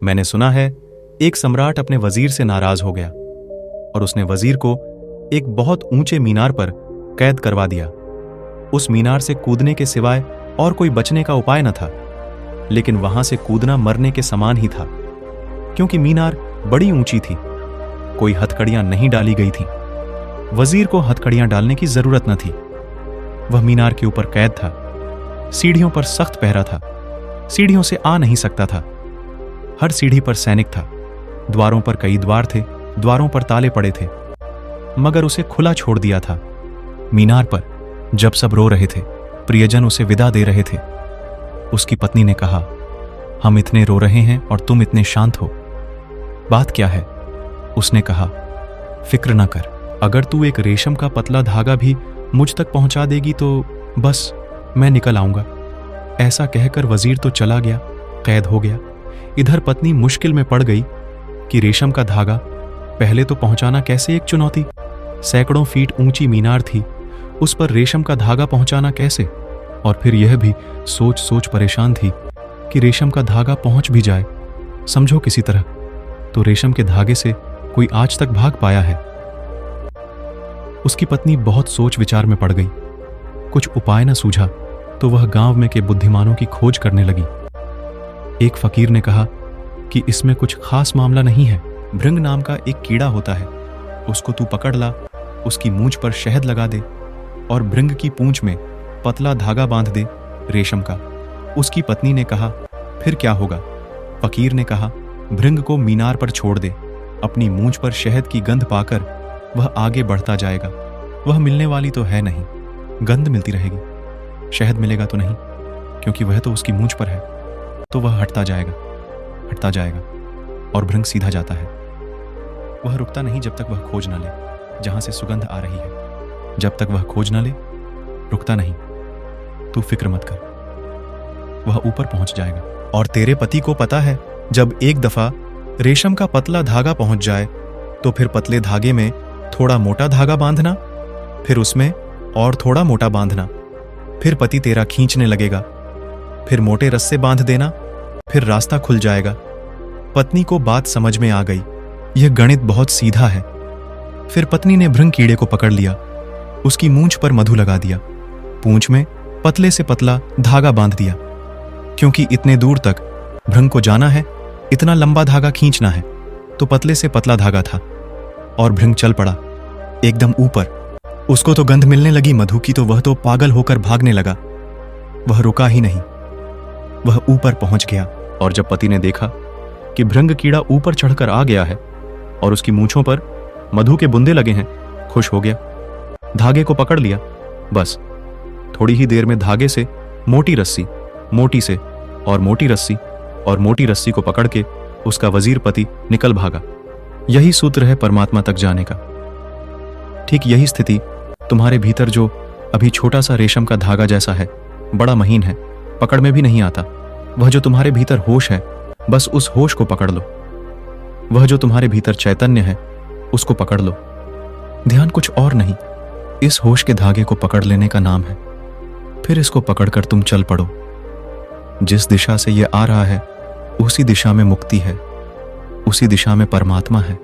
मैंने सुना है एक सम्राट अपने वजीर से नाराज हो गया और उसने वजीर को एक बहुत ऊंचे मीनार पर कैद करवा दिया। उस मीनार से कूदने के सिवाय और कोई बचने का उपाय न था, लेकिन वहां से कूदना मरने के समान ही था, क्योंकि मीनार बड़ी ऊंची थी। कोई हथकड़ियां नहीं डाली गई थीं। वजीर को हथकड़ियां डालने की जरूरत न थी। वह मीनार के ऊपर कैद था। सीढ़ियों पर सख्त पहरा था। सीढ़ियों से आ नहीं सकता था। हर सीढ़ी पर सैनिक था। द्वारों पर कई द्वार थे, द्वारों पर ताले पड़े थे, मगर उसे खुला छोड़ दिया था। मीनार पर जब सब रो रहे थे, प्रियजन उसे विदा दे रहे थे, उसकी पत्नी ने कहा, हम इतने रो रहे हैं और तुम इतने शांत हो, बात क्या है? उसने कहा, फिक्र न कर, अगर तू एक रेशम का पतला धागा भी मुझ तक पहुंचा देगी तो बस मैं निकल आऊंगा। ऐसा कहकर वजीर तो चला गया, कैद हो गया। इधर पत्नी मुश्किल में पड़ गई कि रेशम का धागा पहले तो पहुंचाना कैसे एक चुनौती। सैकड़ों फीट ऊंची मीनार थी, उस पर रेशम का धागा पहुंचाना कैसे? और फिर यह भी सोच सोच परेशान थी कि रेशम का धागा पहुंच भी जाए, समझो किसी तरह, तो रेशम के धागे से कोई आज तक भाग पाया है। उसकी पत्नी बहुत सोच विचार में पड़ गई। कुछ उपाय न सूझा तो वह गांव में के बुद्धिमानों की खोज करने लगी। एक फकीर ने कहा कि इसमें कुछ खास मामला नहीं है। भृंग नाम का एक कीड़ा होता है, उसको तू पकड़ ला, उसकी मूंछ पर शहद लगा दे और भृंग की पूंछ में पतला धागा बांध दे रेशम का। उसकी पत्नी ने कहा, फिर क्या होगा? फकीर ने कहा, भृंग को मीनार पर छोड़ दे, अपनी मूंछ पर शहद की गंध पाकर वह आगे बढ़ता जाएगा। वह मिलने वाली तो है नहीं, गंध मिलती रहेगी, शहद मिलेगा तो नहीं, क्योंकि वह तो उसकी मूंछ पर है। तो वह हटता जाएगा और भृंग सीधा जाता है। वह रुकता नहीं जब तक वह खोज न ले जहां से सुगंध आ रही है। जब तक वह खोज न ले, रुकता नहीं। तू फिक्र मत कर, वह ऊपर पहुंच जाएगा। और तेरे पति को पता है, जब एक दफा रेशम का पतला धागा पहुंच जाए तो फिर पतले धागे में थोड़ा मोटा धागा बांधना, फिर उसमें और थोड़ा मोटा बांधना, फिर पति तेरा खींचने लगेगा, फिर मोटे रस्से बांध देना, फिर रास्ता खुल जाएगा। पत्नी को बात समझ में आ गई, यह गणित बहुत सीधा है। फिर पत्नी ने भृंग कीड़े को पकड़ लिया, उसकी मूंछ पर मधु लगा दिया, पूंछ में पतले से पतला धागा बांध दिया, क्योंकि इतने दूर तक भृंग को जाना है, इतना लंबा धागा खींचना है, तो पतले से पतला धागा था। और भृंग चल पड़ा एकदम ऊपर। उसको तो गंध मिलने लगी मधु की, तो वह तो पागल होकर भागने लगा। वह रुका ही नहीं, वह ऊपर पहुंच गया। और जब पति ने देखा कि भृंग कीड़ा ऊपर चढ़कर आ गया है और उसकी मूंछों पर मधु के बूंदे लगे हैं, खुश हो गया, धागे को पकड़ लिया। बस थोड़ी ही देर में धागे से मोटी रस्सी, मोटी से और मोटी रस्सी और मोटी रस्सी को पकड़ के उसका वजीर पति निकल भागा। यही सूत्र है परमात्मा तक जाने का। ठीक यही स्थिति तुम्हारे भीतर, जो अभी छोटा सा रेशम का धागा जैसा है, बड़ा महीन है, पकड़ में भी नहीं आता। वह जो तुम्हारे भीतर होश है, बस उस होश को पकड़ लो। वह जो तुम्हारे भीतर चैतन्य है, उसको पकड़ लो। ध्यान कुछ और नहीं, इस होश के धागे को पकड़ लेने का नाम है। फिर इसको पकड़कर तुम चल पड़ो। जिस दिशा से यह आ रहा है, उसी दिशा में मुक्ति है, उसी दिशा में परमात्मा है।